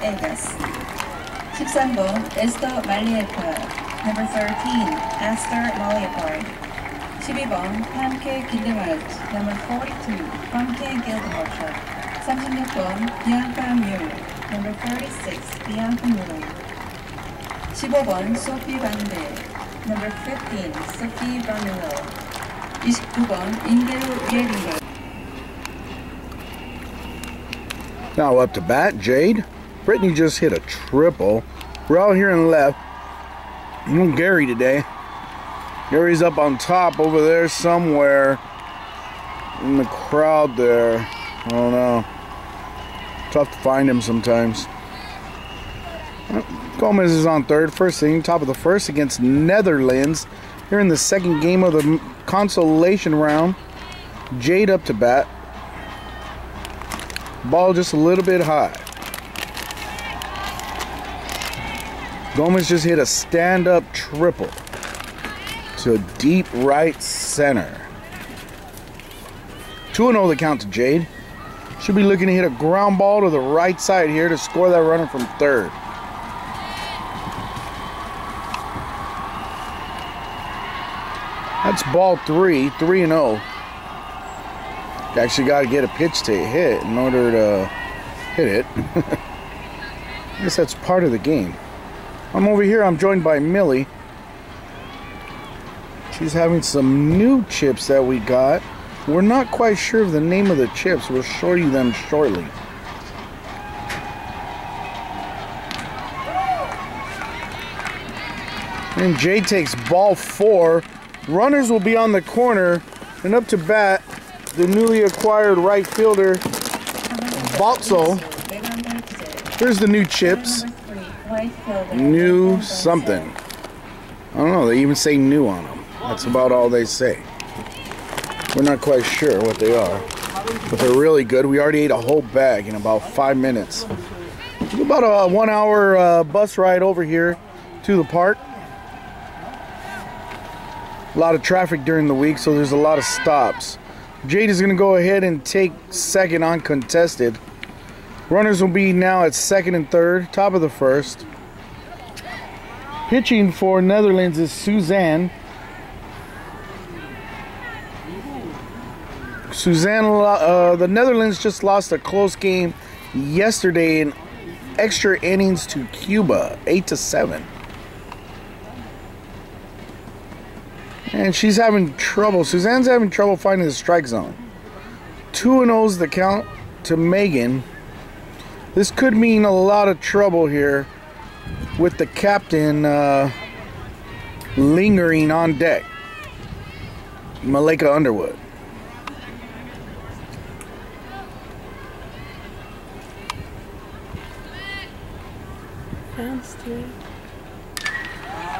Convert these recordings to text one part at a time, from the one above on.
Vegas. 13번 에스터 말리에카. Number 13, Esther Malliapard. 12번 Pamke Gildemart. Number 42, Pamke Gildemart. 36번 Bianca Muir. Number 36, Bianca Muir. 15번 Sophie Van de. Number 15, Sophie Van de Lo. 29번 인게루 예린거. Now up to bat, Jade. Brittany just hit a triple. We're out here in left. Gary today. Gary's up on top over there somewhere in the crowd there. I don't know. Tough to find him sometimes. Gomez is on third. First inning, top of the first against Netherlands. Here in the second game of the consolation round. Jade up to bat. Ball just a little bit high. Gomez just hit a stand-up triple to deep right center. 2-0 the count to Jade. Should be looking to hit a ground ball to the right side here to score that runner from third. That's ball 3, 3-0. Actually got to get a pitch to hit in order to hit it. I guess that's part of the game. I'm over here, I'm joined by Millie. She's having some new chips that we got. We're not quite sure of the name of the chips. We'll show you them shortly. And Jade takes ball 4. Runners will be on the corner. And up to bat, the newly acquired right fielder, Baltzel. Here's the new chips. New something. I don't know, they even say new on them. That's about all they say. We're not quite sure what they are, but they're really good. We already ate a whole bag in about 5 minutes. It's about a 1 hour bus ride over here to the park. A lot of traffic during the week, so there's a lot of stops. Jade is going to go ahead and take second uncontested. Runners will be now at second and third, top of the first. Pitching for Netherlands is Suzanne. The Netherlands just lost a close game yesterday in extra innings to Cuba, 8-7. And she's having trouble. Suzanne's having trouble finding the strike zone. 2-0's the count to Megan. This could mean a lot of trouble here with the captain lingering on deck. Malika Underwood.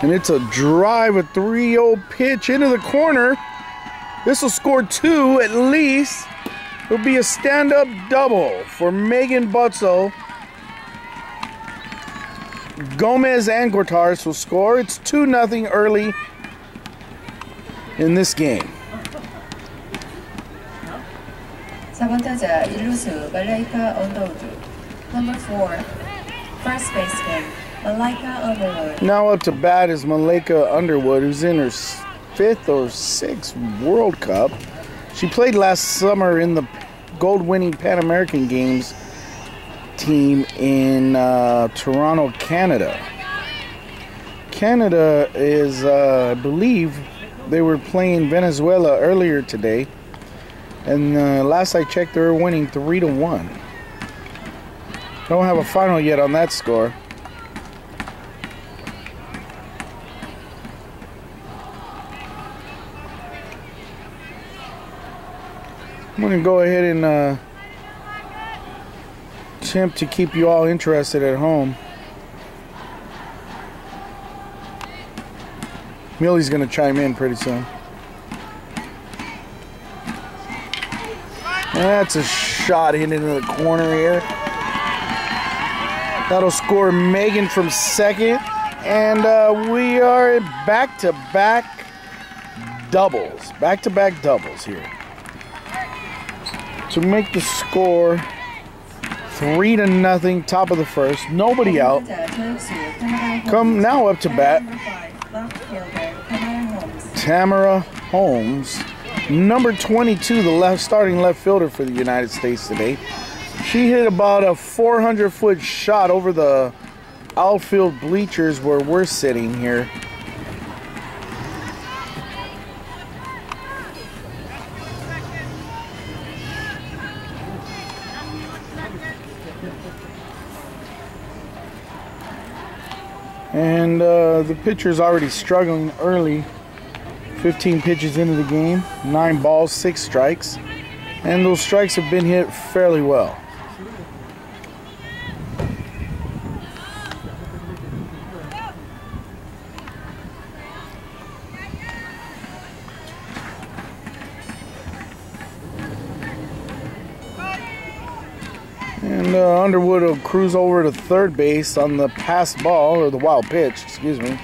And it's a drive, a 3-0 pitch into the corner. This will score 2 at least. It'll be a stand-up double for Megan Butzel. Gomez and Guartares will score. It's 2-0 early in this game. 4번 타자 1루수 말라이카 언더우드. Number 4, first baseman Malika Underwood. Now up to bat is Malika Underwood, who's in her 5th or 6th World Cup. She played last summer in the gold-winning Pan American Games team in Toronto, Canada. Canada is, I believe, they were playing Venezuela earlier today. And last I checked, they were winning 3-1. Don't have a final yet on that score. I'm going to go ahead and attempt to keep you all interested at home. Millie's going to chime in pretty soon. That's a shot hit into the corner here. That'll score Megan from second. And we are back-to-back doubles. Back-to-back doubles here. To make the score 3-0, top of the first. Nobody out. Come now up to bat. Tamara Holmes, number 22, the starting left fielder for the United States today. She hit about a 400-foot shot over the outfield bleachers where we're sitting here. And the pitcher's already struggling early. 15 pitches into the game, 9 balls, 6 strikes. And those strikes have been hit fairly well. And Underwood will cruise over to third base on the passed ball, or the wild pitch, excuse me,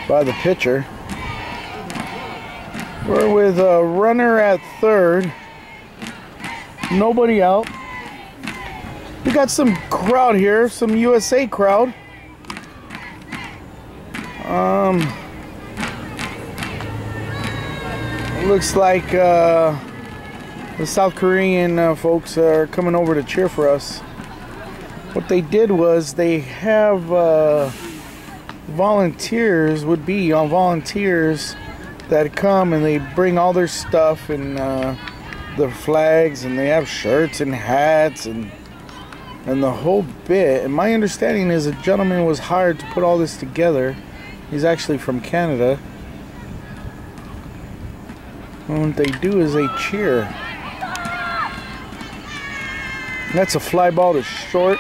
by the pitcher. We're with a runner at third. Nobody out. We got some crowd here, some USA crowd. Looks like the South Korean folks are coming over to cheer for us. What they did was they have volunteers that come and they bring all their stuff and the flags, and they have shirts and hats and the whole bit. And my understanding is a gentleman was hired to put all this together. He's actually from Canada. And what they do is they cheer. That's a fly ball to short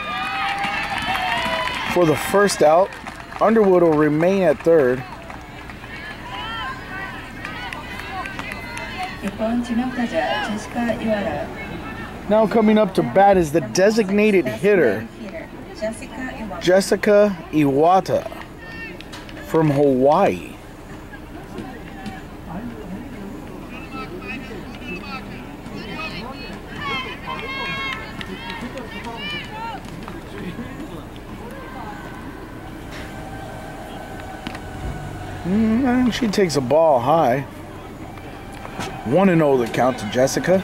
for the first out. Underwood will remain at third. Now coming up to bat is the designated hitter, Jessica Iwata from Hawaii. And she takes a ball high. 1-0 the count to Jessica.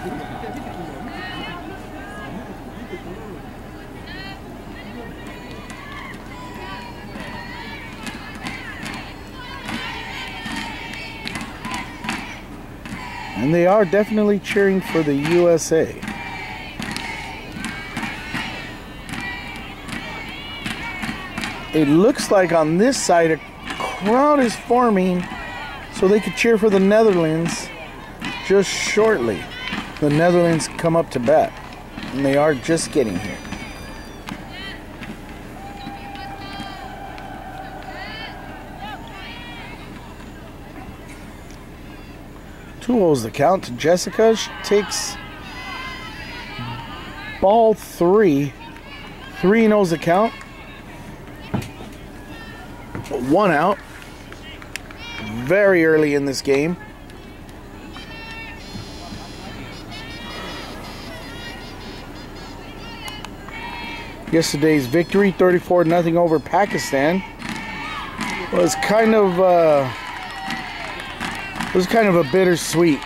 And they are definitely cheering for the USA. It looks like on this side a crowd is forming so they could cheer for the Netherlands just shortly. The Netherlands come up to bat, and they are just getting here. Two holds the count to Jessica. She takes ball 3. 3-0's the count. 1 out. Very early in this game. Yesterday's victory, 34-0 over Pakistan, was kind of a bittersweet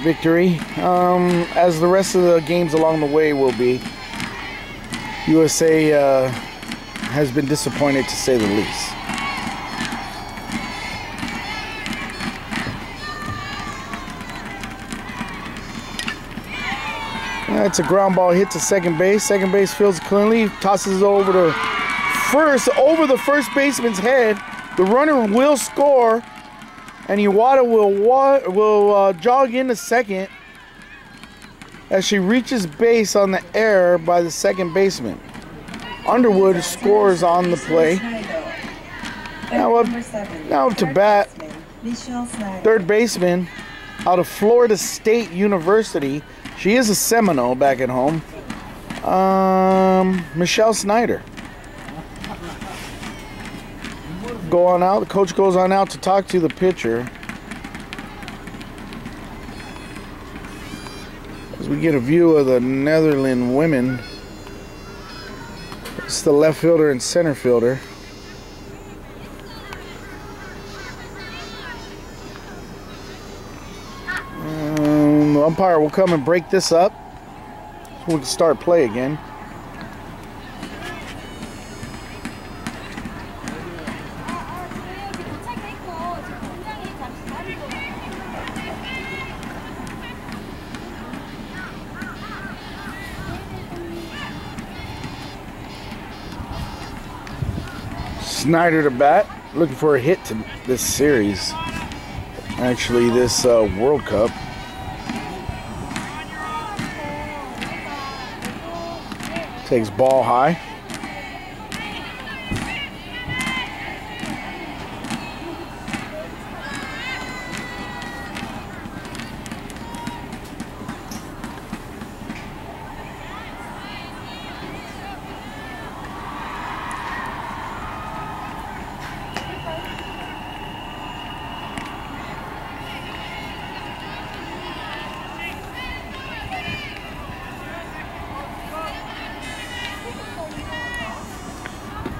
victory, as the rest of the games along the way will be. USA has been disappointed, to say the least. That's a ground ball hit to second base. Second base fields cleanly, tosses it over to first, over the first baseman's head. The runner will score, and Iwata will jog into second as she reaches base on the air by the second baseman. Underwood scores on the play. Now up to bat, third baseman out of Florida State University. She is a Seminole back at home. Michelle Snyder. Go on out. The coach goes on out to talk to the pitcher. As we get a view of the Netherlands women It's the left fielder and center fielder. The umpire will come and break this up so we can start play again. Snyder to bat, looking for a hit to this series. Actually, this World Cup. Takes ball high.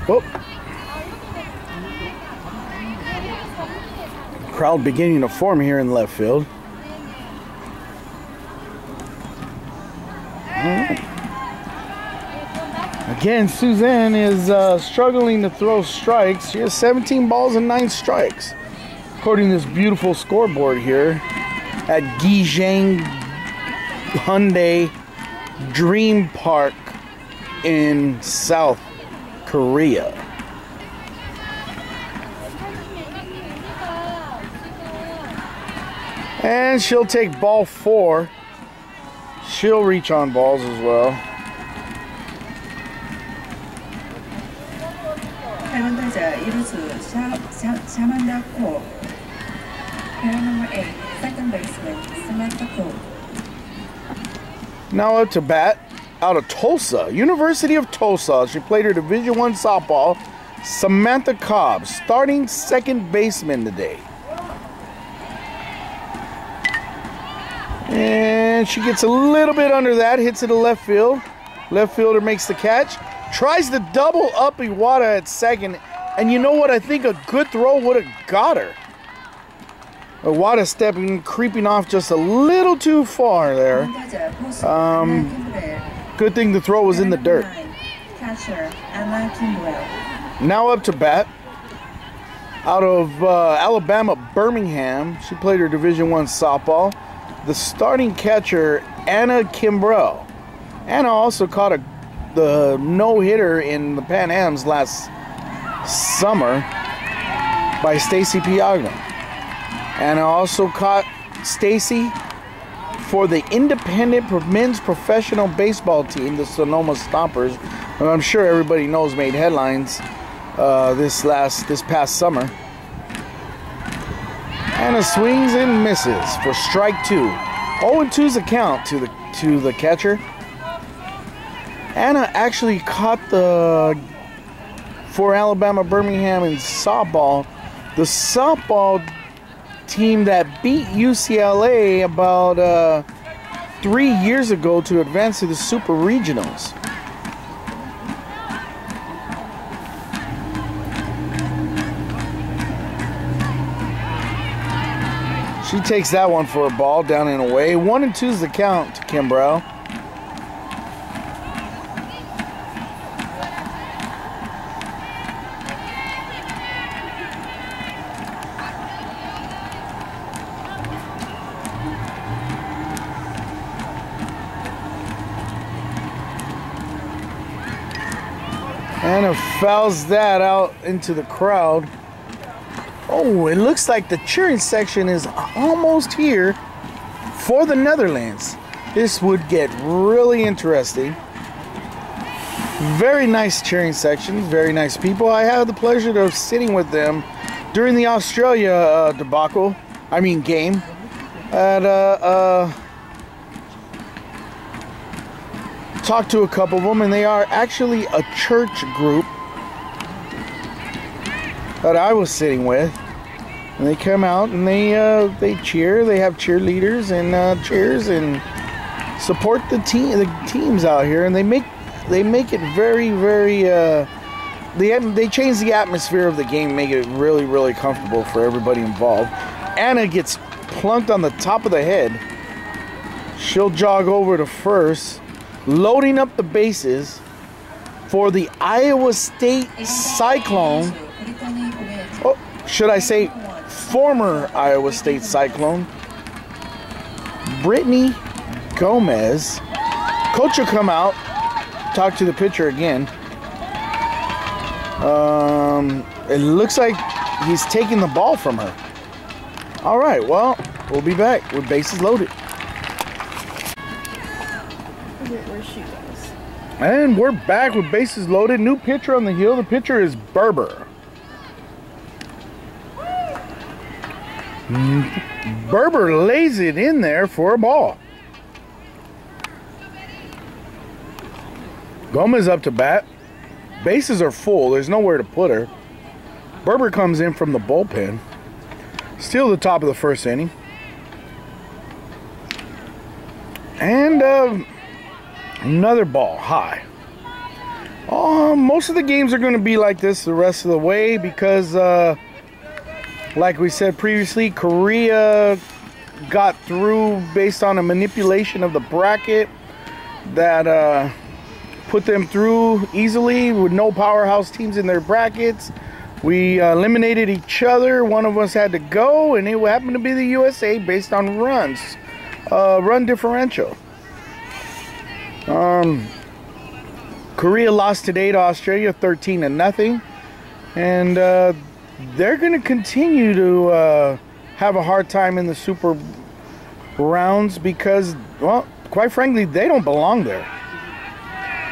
Oh. Crowd beginning to form here in left field. Again, Suzanne is struggling to throw strikes. She has 17 balls and 9 strikes, according to this beautiful scoreboard here at Gijang Hyundai Dream Park in South Korea. And she'll take ball 4. She'll reach on balls as well. 8번 타자 1루수 샤만다 코. Pair number 8, second baseman Samantha Ko. Now up to bat, out of Tulsa, University of Tulsa. She played her Division I softball. Samantha Cobb, starting second baseman today. And she gets a little bit under that, hits it to left field. Left fielder makes the catch. Tries to double up Iwata at second. And you know what? I think a good throw would have got her. Iwata stepping, creeping off just a little too far there. Good thing the throw was in the dirt. Now up to bat, out of Alabama, Birmingham. She played her Division I softball. The starting catcher, Anna Kimbrough. Anna also caught the no-hitter in the Pan Ams last summer by Stacy Piagno. Anna also caught Stacy for the independent men's professional baseball team, the Sonoma Stompers, and I'm sure everybody knows made headlines this past summer. Anna swings and misses for strike 2. 0-2's a count to the catcher. Anna actually caught for Alabama Birmingham in softball, the softball team that beat UCLA about 3 years ago to advance to the Super Regionals. She takes that one for a ball, down and away. 1-2's the count to Kimbrough. And fouls that out into the crowd. Oh, it looks like the cheering section is almost here for the Netherlands. This would get really interesting. Very nice cheering section, very nice people. I had the pleasure of sitting with them during the Australia game at talked to a couple of them, and they are actually a church group that I was sitting with, and they come out and they cheer. They have cheerleaders and cheers and support the teams out here, and they make they make it very, very. They change the atmosphere of the game, make it really, really comfortable for everybody involved. Anna gets plunked on the top of the head. She'll jog over to first, loading up the bases for the Iowa State Cyclone. Oh, should I say former Iowa State Cyclone, Brittany Gomez. Coach will come out, talk to the pitcher again. It looks like he's taking the ball from her. All right, well, we'll be back with bases loaded. Where she goes. And we're back with bases loaded. New pitcher on the hill. The pitcher is Berber. Berber lays it in there for a ball. Gomez up to bat. Bases are full. There's nowhere to put her. Berber comes in from the bullpen. Still the top of the first inning. And another ball high. Most of the games are going to be like this the rest of the way because, like we said previously, Korea got through based on a manipulation of the bracket that put them through easily with no powerhouse teams in their brackets. We eliminated each other. One of us had to go, and it happened to be the USA based on runs, run differential. Korea lost today to Australia 13-0, and they're going to continue to have a hard time in the super rounds because, well, quite frankly, they don't belong there.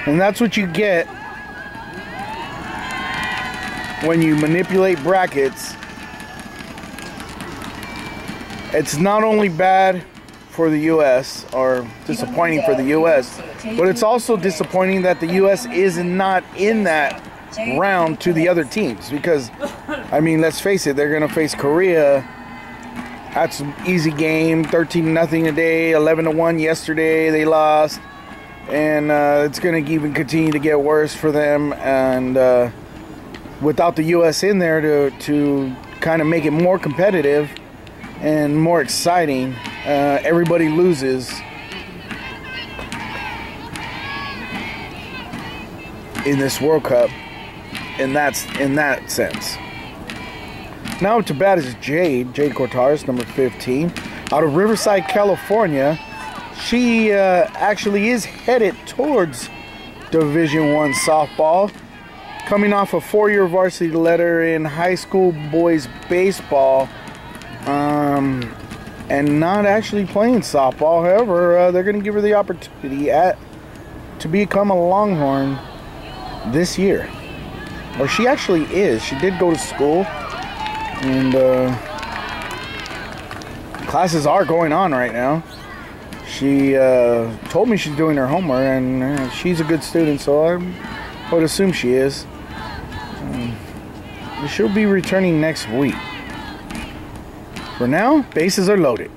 And that's what you get when you manipulate brackets. It's not only bad for the U.S. or disappointing for the U.S., but it's also disappointing that the U.S. is not in that round to the other teams because, I mean, let's face it, they're going to face Korea. That's an easy game, 13-0 today, 11-1 yesterday. They lost. And it's going to even continue to get worse for them. And without the U.S. in there to kind of make it more competitive and more exciting, everybody loses. In this World Cup, in that sense. Now to bat is Jade Cortez, number 15, out of Riverside, California. She actually is headed towards Division I softball, coming off a 4-year varsity letter in high school boys baseball, and not actually playing softball. However, they're going to give her the opportunity to become a Longhorn this year. Or she actually is. She did go to school, and classes are going on right now. She told me she's doing her homework, and she's a good student, so I would assume she is. She'll be returning next week. For now, bases are loaded.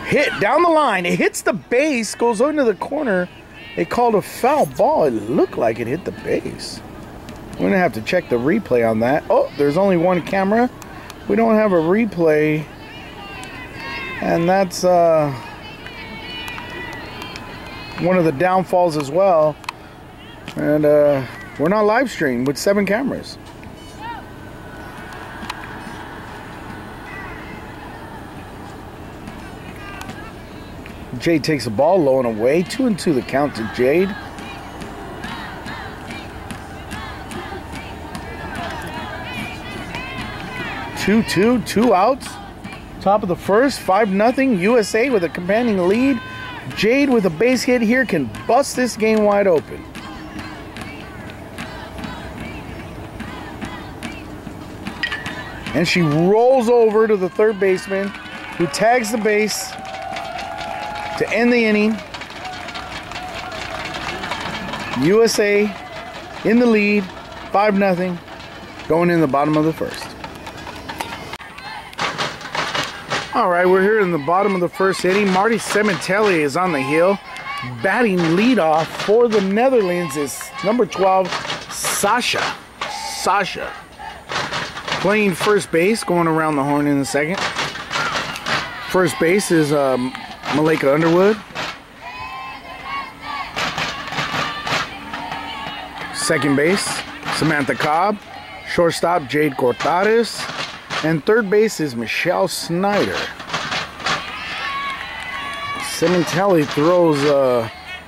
Hit down the line. It hits the base, goes into the corner. They called a foul ball. It looked like it hit the base. We're going to have to check the replay on that. Oh, there's only one camera. We don't have a replay. And that's one of the downfalls as well. And we're not live streamed with 7 cameras. Jade takes the ball low and away. 2-2 the count to Jade. Two outs. Top of the first, 5-0 USA with a commanding lead. Jade with a base hit here can bust this game wide open. And she rolls over to the third baseman, who tags the base to end the inning. USA in the lead, 5-0, going in the bottom of the first. All right, we're here in the bottom of the first inning. Marty Cementelli is on the hill. batting leadoff for the Netherlands is number 12, Sasha. Playing first base, going around the horn in a second. First base is Malika Underwood. Second base, Samantha Cobb. Shortstop, Jade Cortades. And third base is Michelle Snyder. Sementelli throws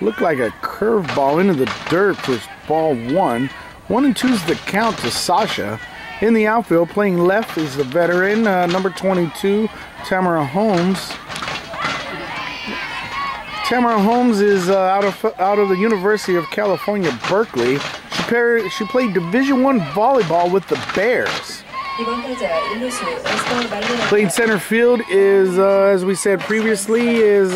look like a curveball into the dirt for ball 1. 1 and 2 is the count to Sasha. In the outfield, playing left is the veteran, number 22, Tamara Holmes. Tamara Holmes is out of the University of California, Berkeley. She played Division I volleyball with the Bears. Playing center field is, as we said previously, is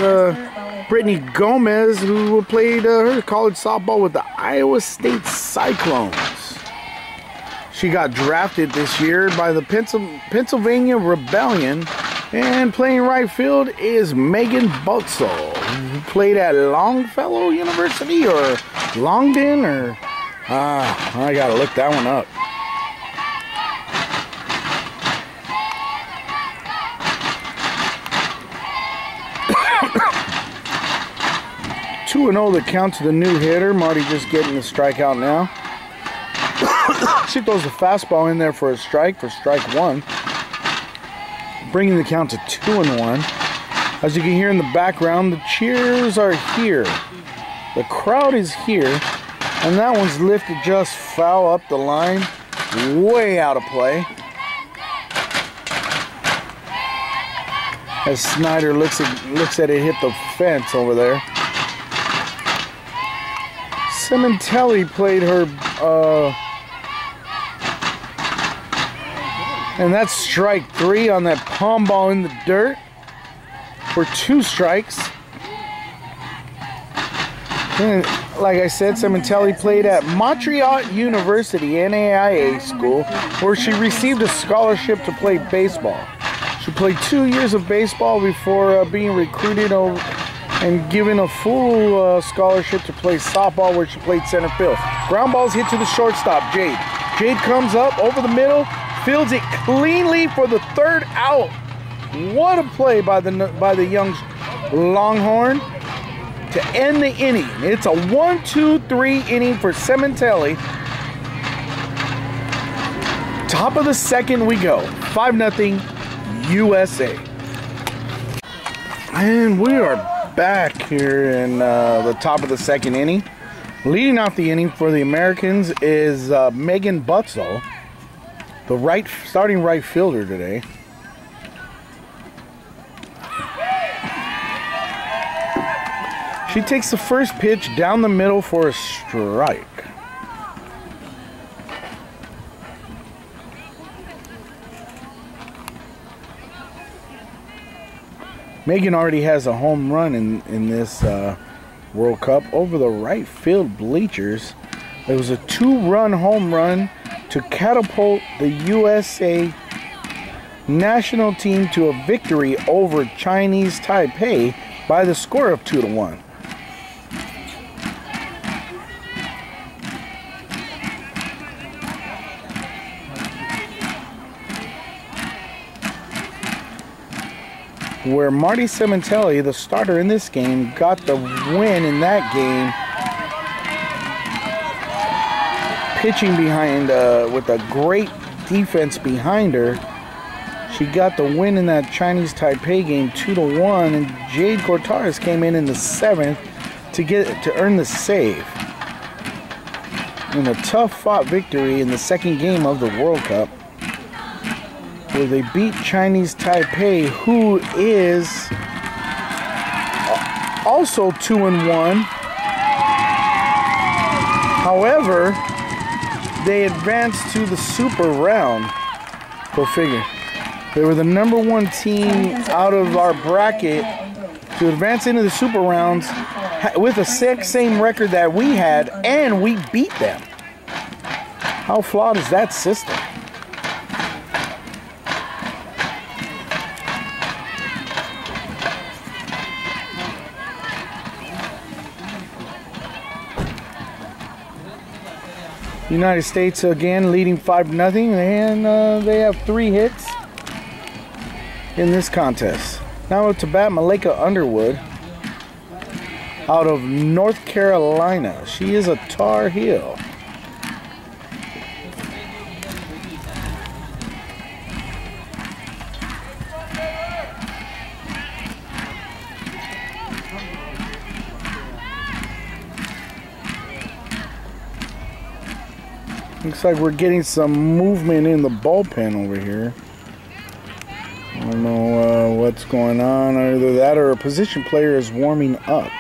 Brittany Gomez, who played her college softball with the Iowa State Cyclones. She got drafted this year by the Pennsylvania Rebellion. And playing right field is Megan Butzel, who played at Longfellow University or Longden or... I gotta look that one up. Two and 0 the count to the new hitter. Marty just getting the strikeout now. She throws the fastball in there for a strike, for strike 1. Bringing the count to 2-1. As you can hear in the background, the cheers are here. The crowd is here. And that one's lifted just foul up the line. Way out of play. As Snyder looks at it hit the fence over there. Sementelli played her, and that's strike 3 on that palm ball in the dirt for 2 strikes. And like I said, Sementelli played at Montreal University, NAIA school, where she received a scholarship to play baseball. She played 2 years of baseball before being recruited and given a full scholarship to play softball, where she played center field. Ground balls hit to the shortstop, Jade. Jade comes up over the middle, fields it cleanly for the 3rd out. What a play by the young Longhorn to end the inning. It's a 1-2-3 inning for Sementelli. Top of the 2nd we go. 5-0 USA. And we are back here in the top of the 2nd inning. Leading off the inning for the Americans is Megan Butzel, the starting right fielder today. She takes the first pitch down the middle for a strike. Megan already has a home run in this World Cup over the right field bleachers. It was a 2-run home run to catapult the USA national team to a victory over Chinese Taipei by the score of 2-1. Where Marty Sementelli, the starter in this game, got the win in that game, pitching behind with a great defense behind her. She got the win in that Chinese Taipei game 2-1, and Jade Cortades came in the 7th to earn the save in a tough-fought victory in the 2nd game of the World Cup, where they beat Chinese Taipei, who is also 2-1. However, they advanced to the super round. Go figure. They were the #1 team out of our bracket to advance into the super rounds with the same record that we had, and we beat them. How flawed is that system? United States again leading 5-0, and they have 3 hits in this contest. Now to bat Malika Underwood out of North Carolina. She is a Tar Heel. Looks like we're getting some movement in the bullpen over here. I don't know what's going on. Either that or a position player is warming up.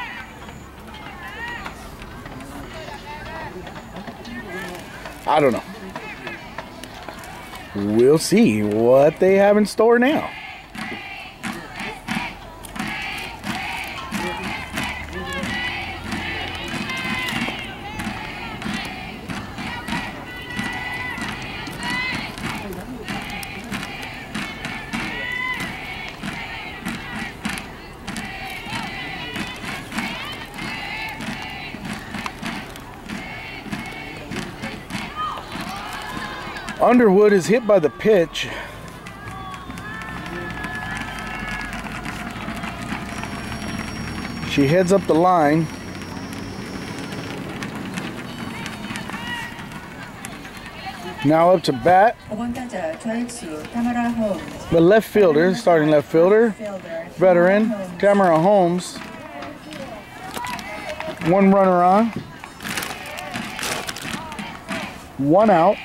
I don't know. We'll see what they have in store now. Underwood is hit by the pitch. She heads up the line. Now up to bat. The left fielder, starting left fielder, veteran, Tamara Holmes. 1 runner on. 1 out.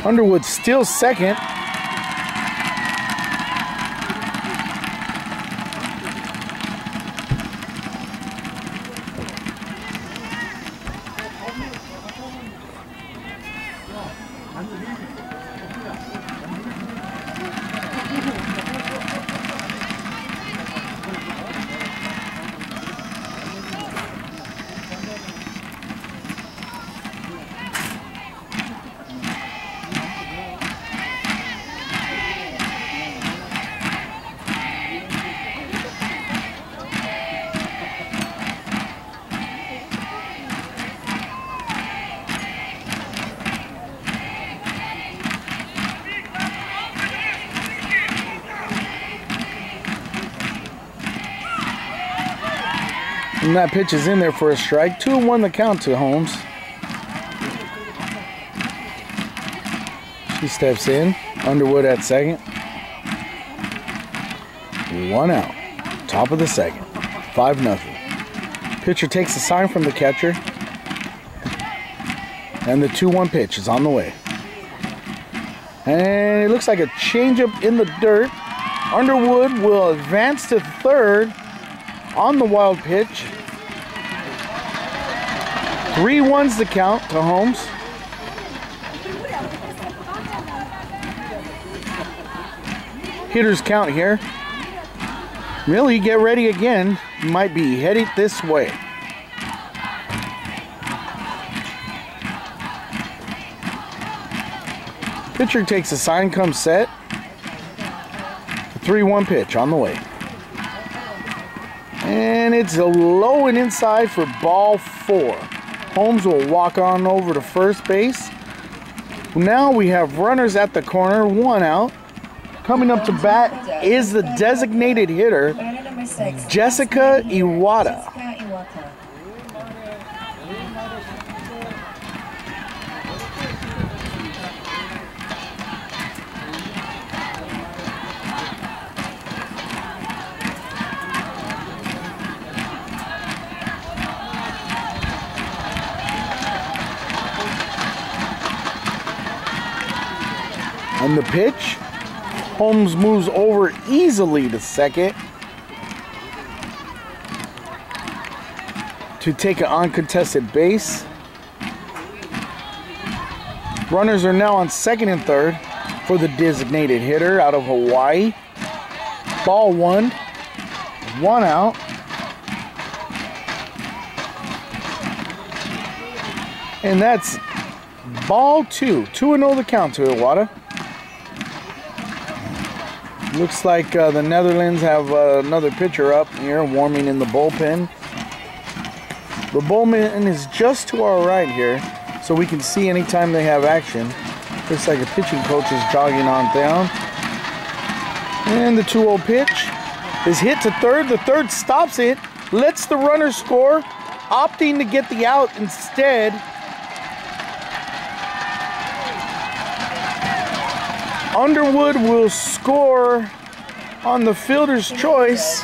Underwood still second. And that pitch is in there for a strike. 2-1 the count to Holmes. She steps in. Underwood at second. 1 out. Top of the second. 5-0. Pitcher takes a sign from the catcher. And the 2-1 pitch is on the way. And it looks like a changeup in the dirt. Underwood will advance to third on the wild pitch. 3-1's the count to Holmes. Hitters count here. Really, get ready again. Might be headed this way. Pitcher takes a sign, comes set. 3-1 pitch on the way. And it's a low and inside for ball 4. Holmes will walk on over to first base. Now we have runners at the corner, 1 out. Coming up to bat is the designated hitter, Jessica Iwata. On the pitch, Holmes moves over easily to second to take an uncontested base. Runners are now on second and third for the designated hitter out of Hawaii. Ball 1, 1 out. And that's Ball 2. 2-0 the count to Iwata. Looks like the Netherlands have another pitcher up here warming in the bullpen. The bullpen is just to our right here, so we can see anytime they have action. Looks like a pitching coach is jogging on down. And the 2-0 pitch is hit to third. The third stops it, lets the runner score, opting to get the out instead. Underwood will score on the fielder's choice.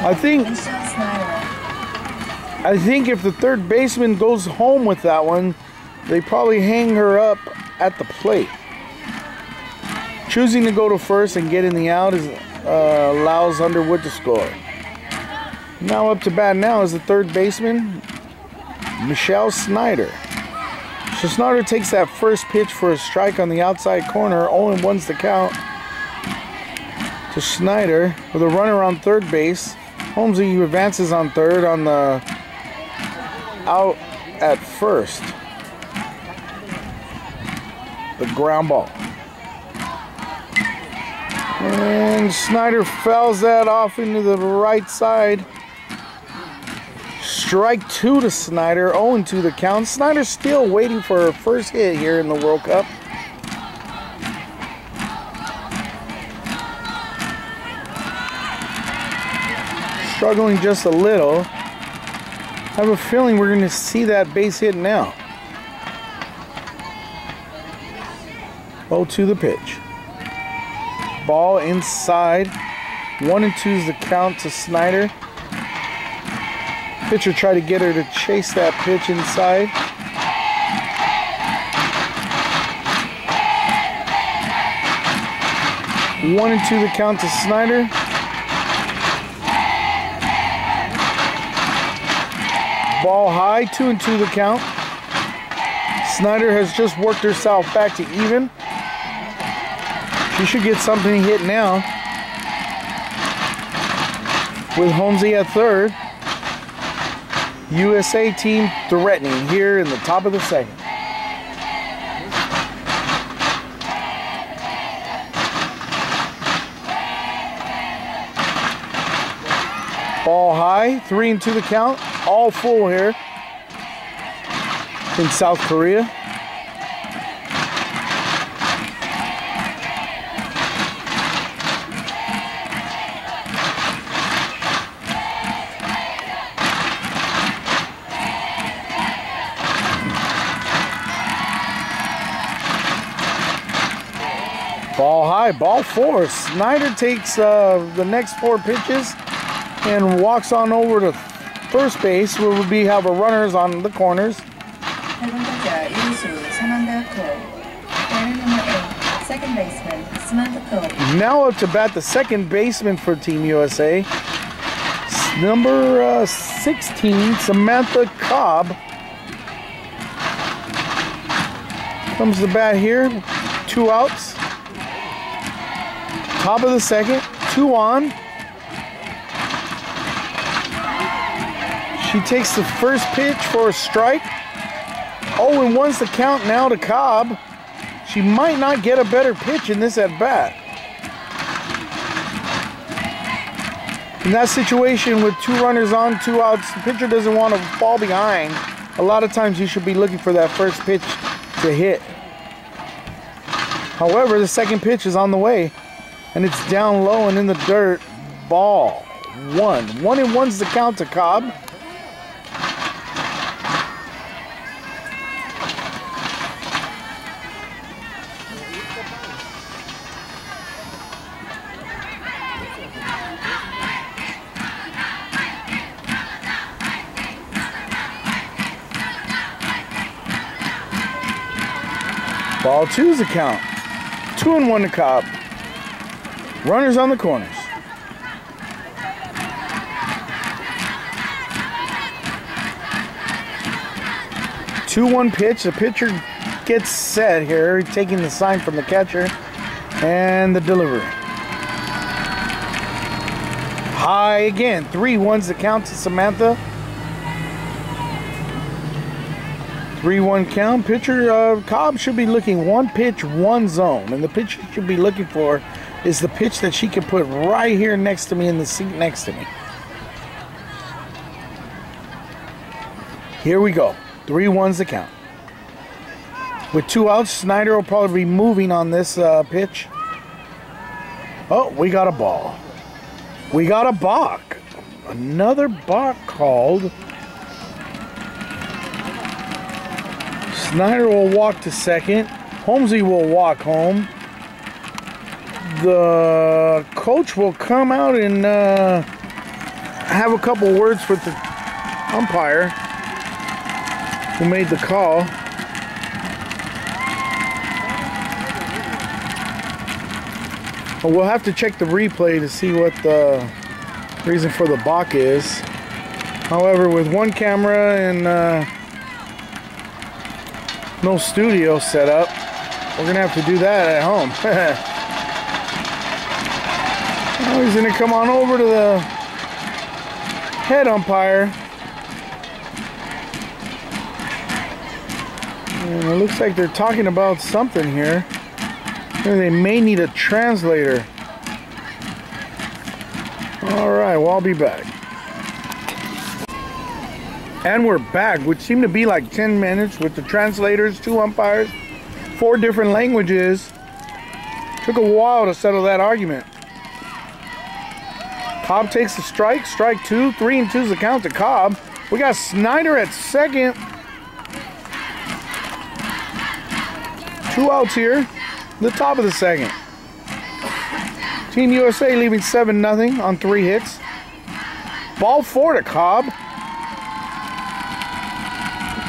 I think if the third baseman goes home with that one, they probably hang her up at the plate. Choosing to go to first and getting the out allows Underwood to score. Now up to bat now is the third baseman, Michelle Snyder. So Snyder takes that first pitch for a strike on the outside corner. 0-1's the count to Snyder with a runner on third base. Holmesy advances on third on the out at first. The ground ball. And Snyder fouls that off into the right side. Strike 2 to Snyder, 0-2 the count. Snyder's still waiting for her first hit here in the World Cup. Struggling just a little. I have a feeling we're going to see that base hit now. 0-2 the pitch. Ball inside. 1-2 is the count to Snyder. Pitcher tried to get her to chase that pitch inside. One and two the count to Snyder. Ball high, 2-2 the count. Snyder has just worked herself back to even. She should get something hit now. With Holmesy at third. USA team threatening here in the top of the second. Ball high, 3-2 the count. All full here in South Korea. Ball high, ball four. Snyder takes the next four pitches and walks on over to first base, where we'll have a runners on the corners. Second baseman, Samantha. Now up to bat the second baseman for Team USA. Number 16, Samantha Cobb. Comes to bat here, 2 outs. Top of the second, 2 on. She takes the first pitch for a strike. 0-1's the count now to Cobb. She might not get a better pitch in this at bat. In that situation with 2 runners on, 2 outs, the pitcher doesn't want to fall behind. A lot of times you should be looking for that first pitch to hit. However, the second pitch is on the way, and it's down low and in the dirt. Ball 1. 1-1's the count to Cobb. Ball 2's the count. 2-1 to Cobb. Runners on the corners. Two-one pitch. The pitcher gets set here, taking the sign from the catcher, and the delivery. High again. 3-1's the count to Samantha. 3-1 count. Pitcher Cobb should be looking one pitch, one zone. And the pitch she should be looking for is the pitch that she can put right here next to me in the seat next to me. Here we go. 3-1's the count. With 2 outs, Snyder will probably be moving on this pitch. Oh, we got a ball. We got a balk. Another balk called. Snyder will walk to second. Holmesy will walk home. The coach will come out and have a couple words with the umpire who made the call. We'll have to check the replay to see what the reason for the balk is. However, with one camera and no studio set up, we're going to have to do that at home. Now he's going to come on over to the head umpire. And it looks like they're talking about something here. They may need a translator. Alright, well, I'll be back. And we're back, which seemed to be like 10 minutes with the translators, 2 umpires, 4 different languages. Took a while to settle that argument. Cobb takes the strike, strike 2, 3-2's the count to Cobb. We got Snyder at second. 2 outs here. The top of the second. Team USA leaving 7-0 on 3 hits. Ball 4 to Cobb.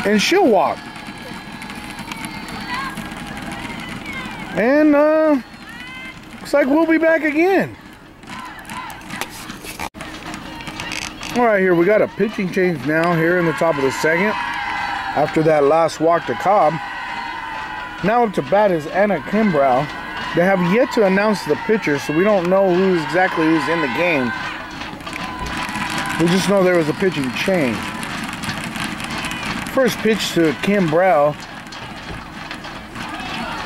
And she'll walk. And looks like we'll be back again. Alright, here we got a pitching change now here in the top of the second. After that last walk to Cobb. Now up to bat is Anna Kimbrough. They have yet to announce the pitcher, so we don't know who's in the game. We just know there was a pitching change. First pitch to Kimbrough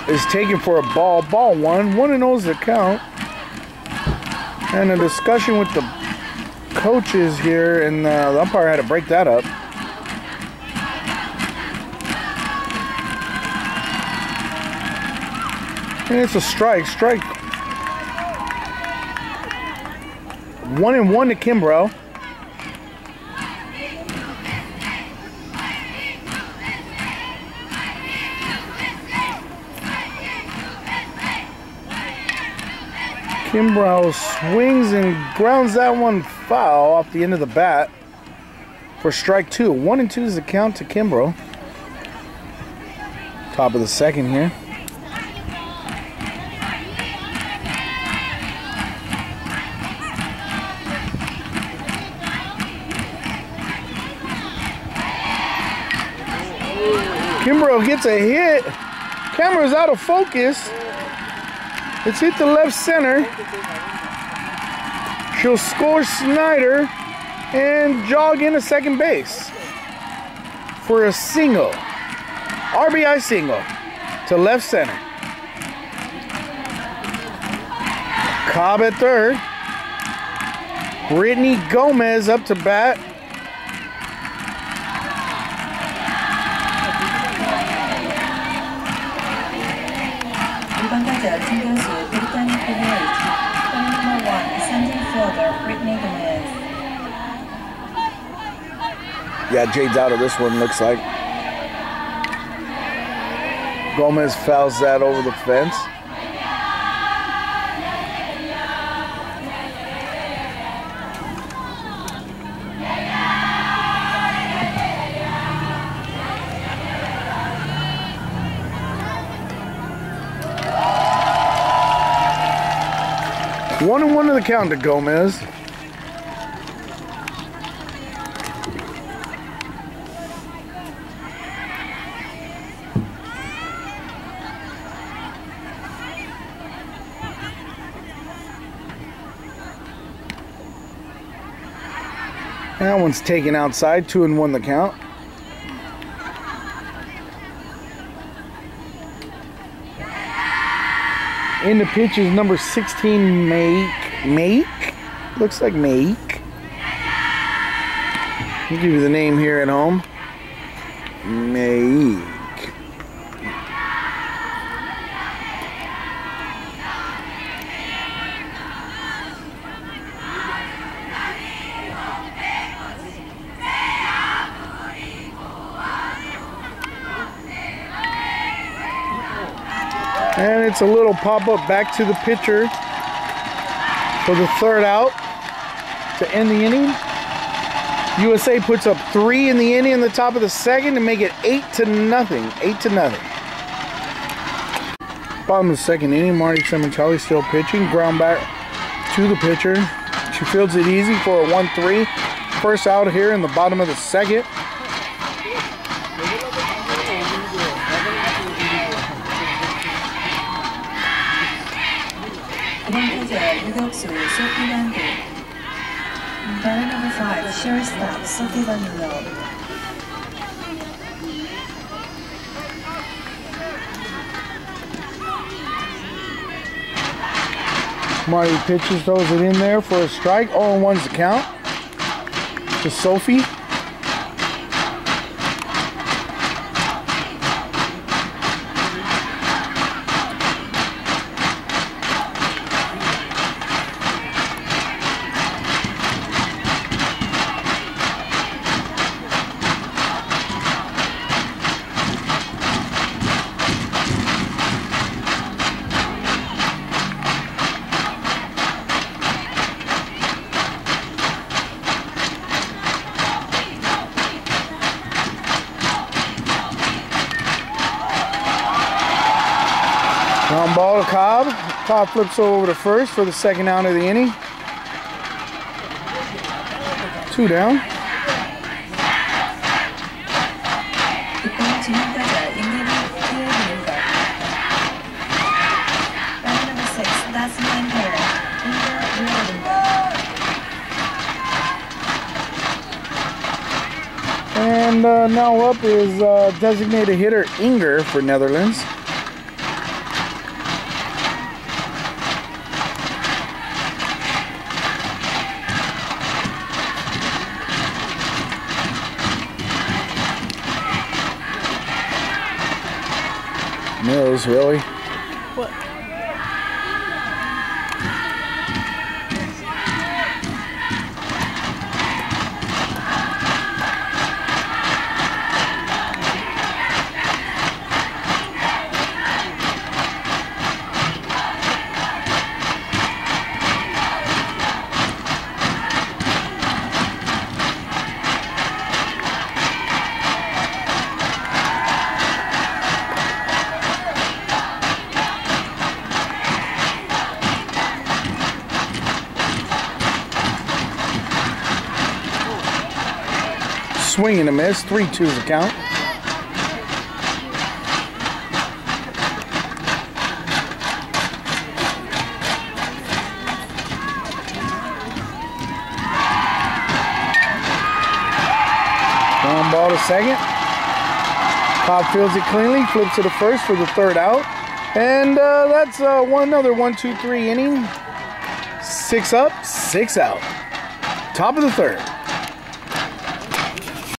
is taken for a ball. Ball 1. 1-0's the count. And a discussion with the coaches here, and the umpire had to break that up. And it's a strike. Strike 1-1 to Kimbrough. Kimbrough swings and grounds that one foul off the end of the bat for strike 2. 1-2 is the count to Kimbrough. Top of the second here. Kimbrough gets a hit. Camera's out of focus. It's hit the left center. She'll score Snyder and jog into second base for a single. RBI single to left center. Cobb at third. Brittany Gomez up to bat. Yeah, Jade's out of this one, looks like. Gomez fouls that over the fence. One and one to the count to Gomez. That one's taken outside, 2-1 the count. In the pitch is number 16, Make. Looks like Make. I'll give you the name here at home. Make. And it's a little pop-up back to the pitcher for the third out to end the inning. USA puts up 3 in the inning in the top of the second to make it 8-0. 8-0. Bottom of the second inning, Marty Semenchali still pitching. Ground back to the pitcher. She fields it easy for a 1-3. First out here in the bottom of the second. 유격수 소피반드. Batter number 5, shortstop Sophie Van Loo. Marty pitches, throws it in there for a strike. 0-1's the count to Sophie. Ground ball to Cobb. Cobb flips over to first for the second out of the inning. 2 down. 이번 진행타자 임예리 키우입니다. Batter number 6, Dasman Hera. And now up is designated hitter Inger for Netherlands. Mills, really? What? Swing and a miss. 3-2 is the count. Ground ball to second. Cobb fields it cleanly, flips it to first for the third out. And that's another 1-2-3 inning. 6 up, 6 out. Top of the third.